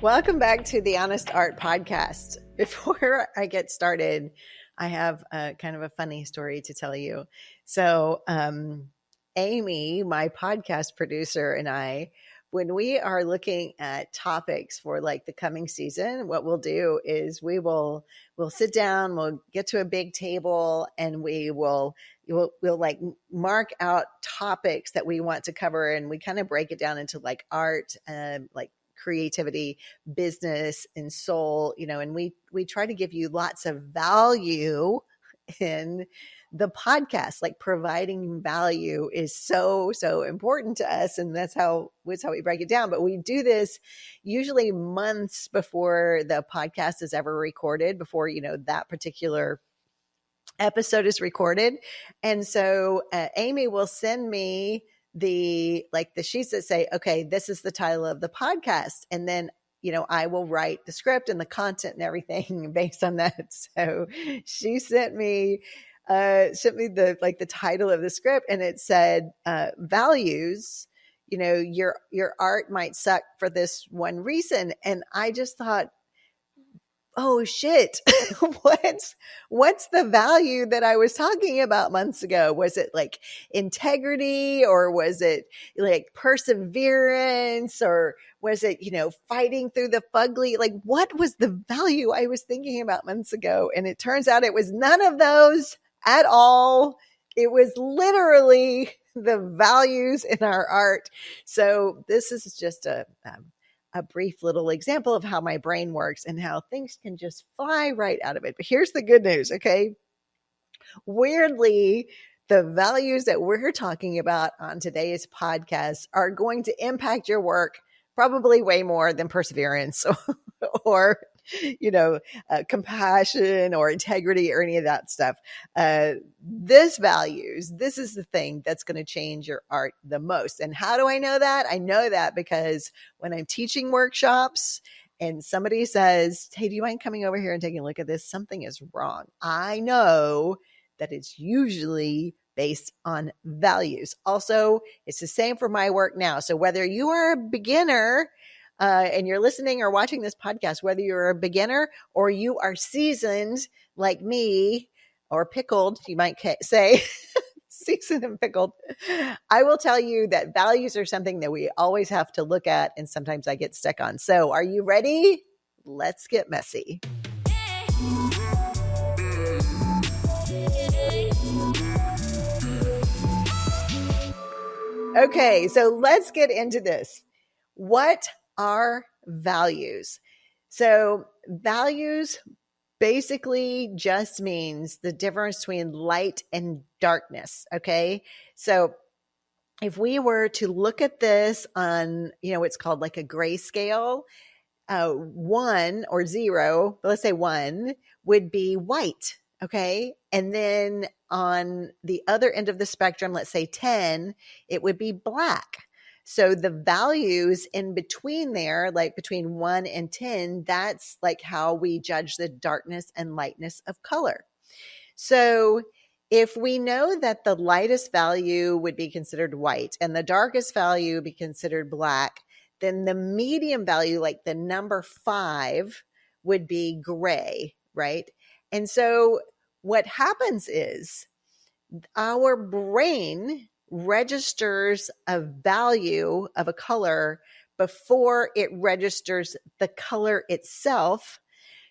Welcome back to the Honest Art Podcast. Before I get started, I have a kind of a funny story to tell you. So, Amy, my podcast producer, and I, when we are looking at topics for like the coming season, what we'll do is we'll sit down, we'll get to a big table, and we'll like mark out topics that we want to cover, and we kind of break it down into like art, like creativity, business, and soul, and we try to give you lots of value in the podcast. Like providing value is so important to us, and that's how we break it down. But we do this usually months before the podcast is ever recorded, before that particular episode is recorded. And so Amy will send me the sheets that say, okay, this is the title of the podcast. And then, I will write the script and the content and everything based on that. So she sent me the title of the script, and it said, values, your art might suck for this one reason. And I just thought, oh shit, what's the value that I was talking about months ago? Was it like integrity, or was it like perseverance, or was it, fighting through the fugly? Like, what was the value I was thinking about months ago? And it turns out it was none of those at all. It was literally the values in our art. So this is just a brief little example of how my brain works and how things can just fly right out of it. But here's the good news, okay? Weirdly, the values that we're talking about on today's podcast are going to impact your work probably way more than perseverance or compassion or integrity or any of that stuff. This is the thing that's going to change your art the most. And how do I know that? I know that because when I'm teaching workshops and somebody says, hey, do you mind coming over here and taking a look at this? Something is wrong. I know that it's usually based on values. Also, it's the same for my work now. So whether you are a beginner and you're listening or watching this podcast, whether you're a beginner or you are seasoned like me, or pickled, you might say, seasoned and pickled, I will tell you that values are something that we always have to look at, and sometimes I get stuck on. So are you ready? Let's get messy. Okay, so let's get into this. What are values? So values basically just means the difference between light and darkness, okay? So if we were to look at this on, it's called like a grayscale, 1 or 0, but let's say 1 would be white, okay? And then on the other end of the spectrum, let's say 10, it would be black. So the values in between there, like between 1 and 10, that's like how we judge the darkness and lightness of color. So if we know that the lightest value would be considered white and the darkest value would be considered black, then the medium value, like the number 5, would be gray, right? And so what happens is our brain registers a value of a color before it registers the color itself.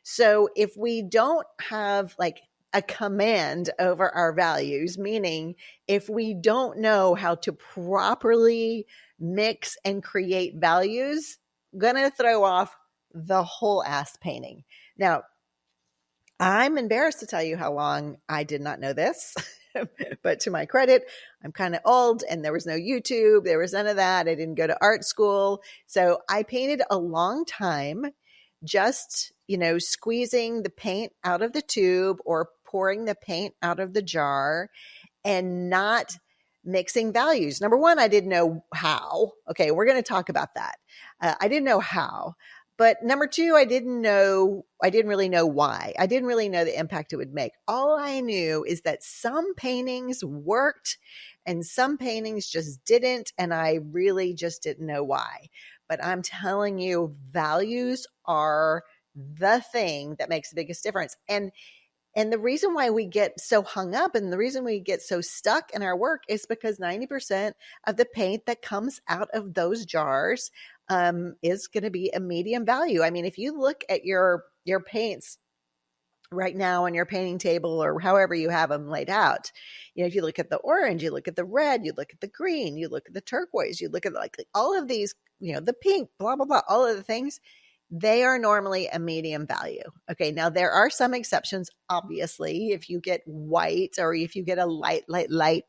So if we don't have like a command over our values, meaning if we don't know how to properly mix and create values, gonna throw off the whole ass painting. Now, I'm embarrassed to tell you how long I did not know this. But to my credit, I'm kind of old, and there was no YouTube. There was none of that. I didn't go to art school. So I painted a long time, just, squeezing the paint out of the tube or pouring the paint out of the jar and not mixing values. Number one, I didn't know how. Okay, we're going to talk about that. I didn't know how. But number two, I didn't really know why. I didn't really know the impact it would make. All I knew is that some paintings worked and some paintings just didn't. And I really just didn't know why. but I'm telling you, values are the thing that makes the biggest difference. And the reason why we get so hung up and the reason we get so stuck in our work is because 90% of the paint that comes out of those jars is going to be a medium value. I mean, if you look at your paints right now on your painting table or however you have them laid out, if you look at the orange, you look at the red, you look at the green, you look at the turquoise, you look at like all of these, the pink, blah, blah, blah, all of the things, they are normally a medium value. Okay. Now there are some exceptions, obviously, if you get white or if you get a light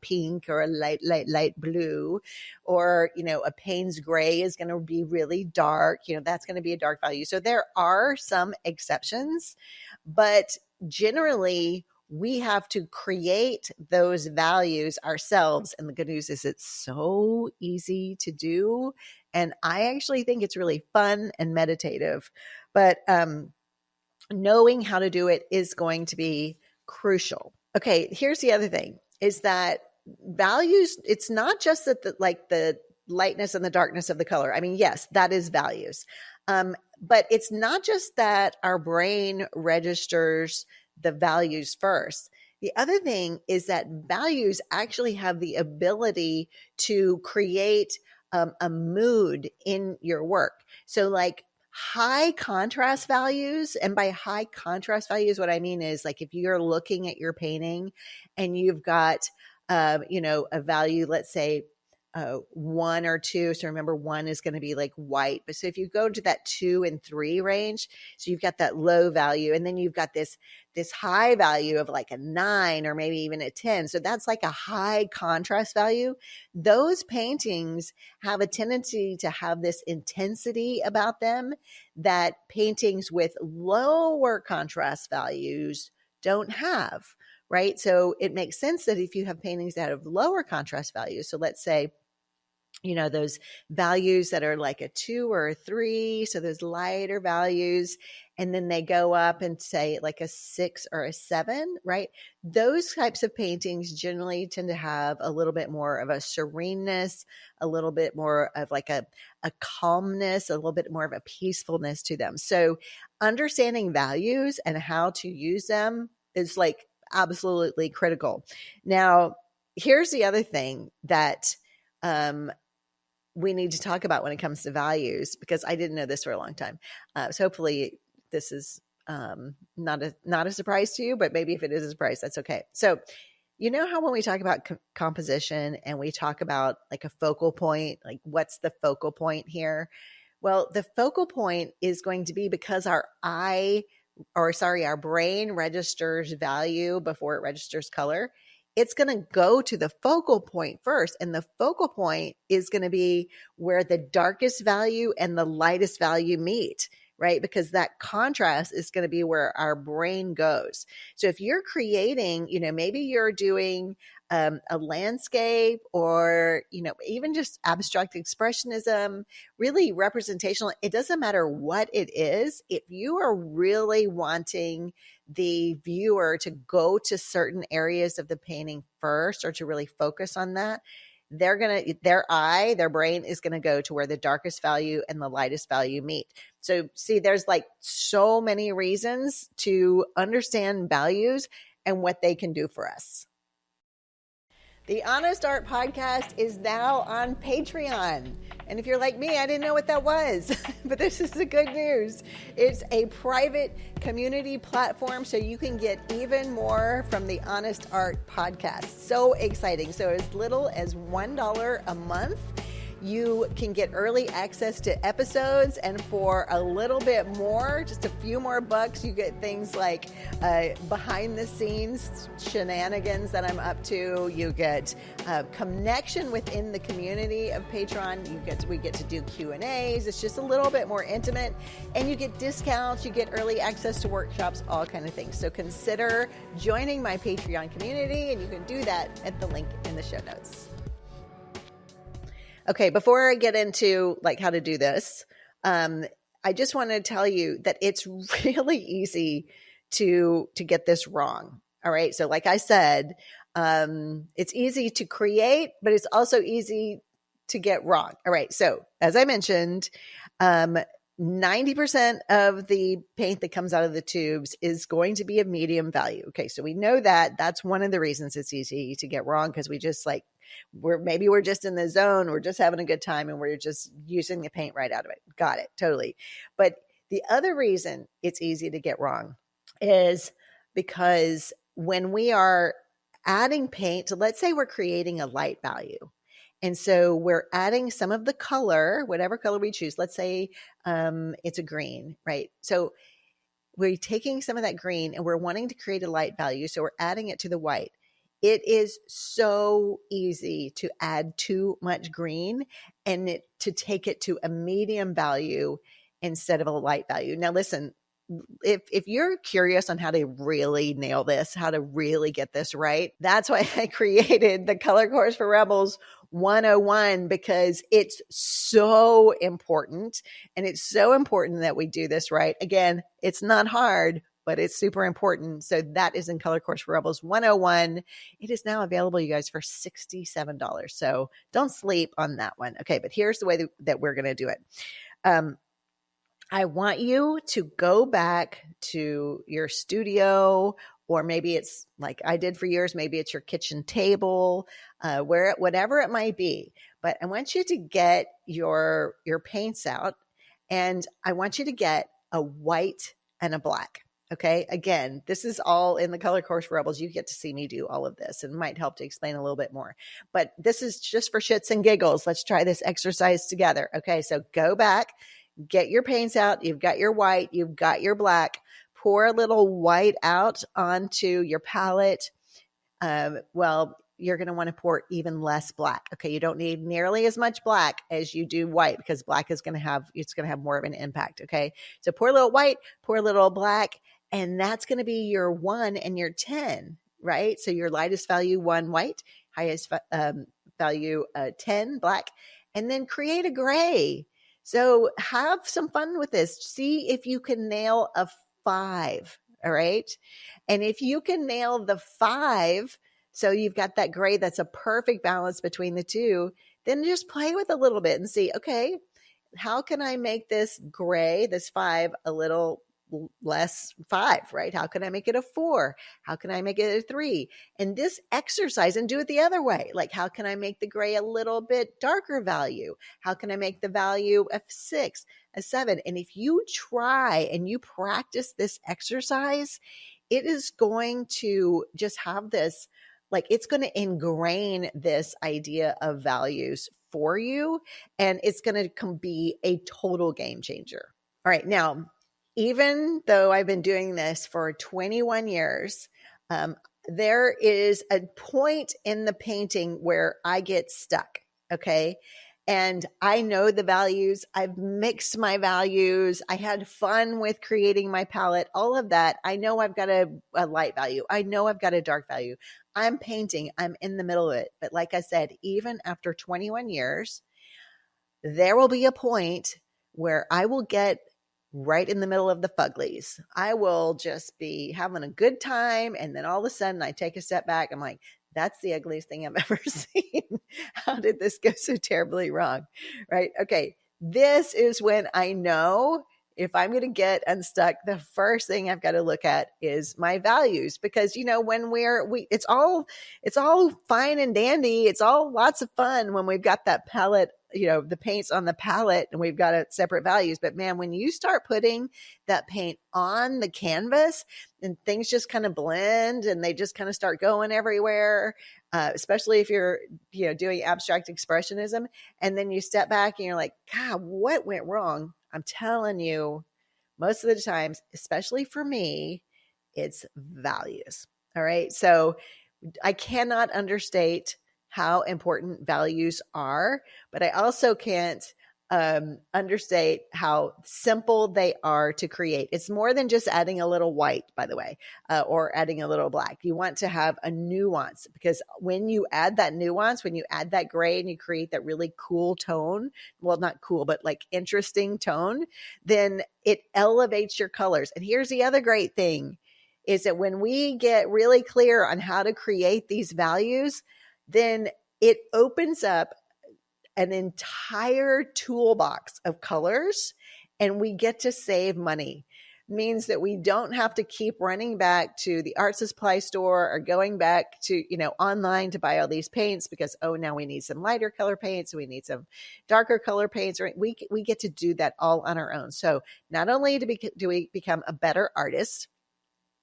pink or a light blue, or, a Payne's gray is going to be really dark, that's going to be a dark value. So there are some exceptions, but generally we have to create those values ourselves. And the good news is it's so easy to do. And I actually think it's really fun and meditative, but knowing how to do it is going to be crucial. Okay, here's the other thing is that values, it's not just that the lightness and the darkness of the color. I mean, yes, that is values. But it's not just that our brain registers the values first. The other thing is that values actually have the ability to create a mood in your work. So like high contrast values, and by high contrast values, what I mean is like if you're looking at your painting and you've got, a value, let's say 1 or 2. So remember 1 is going to be like white. But so if you go to that 2 and 3 range, so you've got that low value and then you've got this high value of like a 9 or maybe even a 10. So that's like a high contrast value. Those paintings have a tendency to have this intensity about them that paintings with lower contrast values don't have. Right. So it makes sense that if you have paintings that have lower contrast values, so let's say, those values that are like a 2 or a 3, so those lighter values, and then they go up and say like a 6 or a 7, right? Those types of paintings generally tend to have a little bit more of a sereneness, a little bit more of like a calmness, a little bit more of a peacefulness to them. So understanding values and how to use them is like absolutely critical. Now, here's the other thing that we need to talk about when it comes to values, because I didn't know this for a long time. So hopefully this is not a surprise to you, but maybe if it is a surprise, that's okay. So how when we talk about composition and we talk about like a focal point, like what's the focal point here? Well, the focal point is going to be because our brain registers value before it registers color. It's going to go to the focal point first. And the focal point is going to be where the darkest value and the lightest value meet, right? Because that contrast is going to be where our brain goes. So if you're creating, maybe you're doing a landscape or, even just abstract expressionism, really representational, it doesn't matter what it is. If you are really wanting the viewer to go to certain areas of the painting first or to really focus on that, their brain is going to go to where the darkest value and the lightest value meet. So see, there's like so many reasons to understand values and what they can do for us. The Honest Art Podcast is now on Patreon. And if you're like me, I didn't know what that was, but this is the good news. It's a private community platform, so you can get even more from the Honest Art Podcast. So exciting. So as little as $1 a month, you can get early access to episodes, and for a little bit more, just a few more bucks, you get things like behind the scenes shenanigans that I'm up to. You get connection within the community of Patreon. We get to do Q&As. It's just a little bit more intimate, and you get discounts. You get early access to workshops, all kind of things. So consider joining my Patreon community, and you can do that at the link in the show notes. Okay, before I get into like how to do this, I just want to tell you that it's really easy to get this wrong. All right. So like I said, it's easy to create, but it's also easy to get wrong. All right. So as I mentioned, 90% of the paint that comes out of the tubes is going to be of medium value. Okay. So we know that that's one of the reasons it's easy to get wrong, because we just like, we're just in the zone. We're just having a good time and we're just using the paint right out of it. Got it. Totally. But the other reason it's easy to get wrong is because when we are adding paint, so let's say we're creating a light value. And so we're adding some of the color, whatever color we choose. Let's say it's a green, right? So we're taking some of that green and we're wanting to create a light value. So we're adding it to the white. It is so easy to add too much green and to take it to a medium value instead of a light value. Now, listen, if you're curious on how to really nail this, how to really get this right, that's why I created the Color Course for Rebels 101, because it's so important. And it's so important that we do this right. Again, it's not hard, but it's super important. So that is in Color Course for Rebels 101. It is now available, you guys, for $67. So don't sleep on that one. Okay, but here's the way that we're going to do it. I want you to go back to your studio, or maybe it's like I did for years, maybe it's your kitchen table, whatever it might be. But I want you to get your paints out, and I want you to get a white and a black. Okay. Again, this is all in the Color Course for Rebels. You get to see me do all of this, and it might help to explain a little bit more, but this is just for shits and giggles. Let's try this exercise together. Okay. So go back, get your paints out. You've got your white, you've got your black. Pour a little white out onto your palette. Well, you're going to want to pour even less black. Okay. You don't need nearly as much black as you do white, because black is going to have more of an impact. Okay. So pour a little white, pour a little black, and that's going to be your 1 and your 10, right? So your lightest value 1 white, highest value 10 black, and then create a gray. So have some fun with this. See if you can nail a 5. All right. And if you can nail the 5, so you've got that gray that's a perfect balance between the two, then just play with a little bit and see, okay, how can I make this gray, this 5, a little less 5, right? How can I make it a 4? How can I make it a 3? And this exercise, and do it the other way. Like, how can I make the gray a little bit darker value? How can I make the value a 6, a 7? And if you try and you practice this exercise, it is going to just have this, like, it's going to ingrain this idea of values for you, and it's going to be a total game changer. All right. Now, even though I've been doing this for 21 years, there is a point in the painting where I get stuck. Okay. And I know the values. I've mixed my values. I had fun with creating my palette, all of that. I know I've got a light value. I know I've got a dark value. I'm painting. I'm in the middle of it. But like I said, even after 21 years, there will be a point where I will get right in the middle of the fugglies. I will just be having a good time, and then all of a sudden I take a step back. I'm like, that's the ugliest thing I've ever seen. How did this go so terribly wrong? Right? Okay. This is when I know if I'm going to get unstuck, the first thing I've got to look at is my values, because, you know, when it's all fine and dandy. It's all lots of fun when we've got that palette, you know, the paints on the palette, and we've got separate values. But man, when you start putting that paint on the canvas and things just kind of blend and they just kind of start going everywhere, especially if you're, you know, doing abstract expressionism, and then you step back and you're like, God, what went wrong? I'm telling you, most of the times, especially for me, it's values. All right. So I cannot understate how important values are, but I also can't understate how simple they are to create. It's more than just adding a little white, by the way, or adding a little black. You want to have a nuance, because when you add that nuance, when you add that gray and you create that really cool tone, well, not cool, but like interesting tone, then it elevates your colors. And here's the other great thing is that when we get really clear on how to create these values, then it opens up an entire toolbox of colors, and we get to save money. Means that we don't have to keep running back to the art supply store or going back to, online to buy all these paints because, now we need some lighter color paints. We need some darker color paints. Right? We get to do that all on our own. So not only do we become a better artist,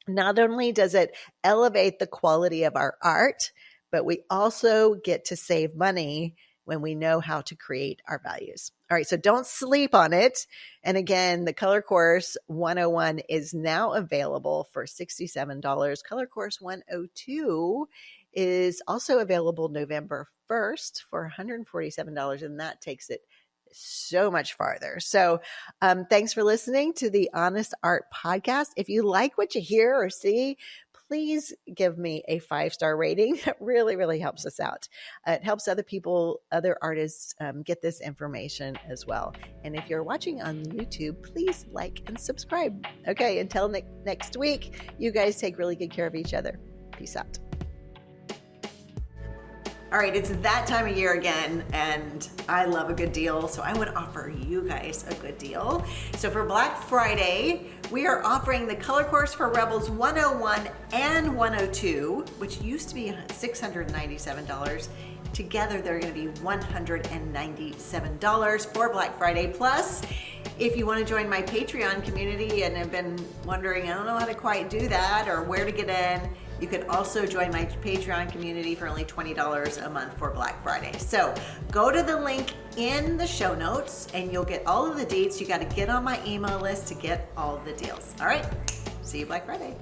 not only does it elevate the quality of our art, but we also get to save money when we know how to create our values. All right, so don't sleep on it. And again, the Color Course 101 is now available for $67. Color Course 102 is also available November 1st for $147, and that takes it so much farther. So thanks for listening to the Honest Art Podcast. If you like what you hear or see, please give me a 5-star rating. That really, really helps us out. It helps other people, other artists get this information as well. And if you're watching on YouTube, please like and subscribe. Okay, until next week, you guys take really good care of each other. Peace out. All right, it's that time of year again, and I love a good deal, so I would offer you guys a good deal. So for Black Friday, we are offering the Color Course for Rebels 101 and 102, which used to be $697. Together, they're going to be $197 for Black Friday. Plus, if you want to join my Patreon community and have been wondering, I don't know how to quite do that or where to get in, you can also join my Patreon community for only $20 a month for Black Friday. So go to the link in the show notes and you'll get all of the deets. You got to get on my email list to get all of the deals. All right, see you Black Friday.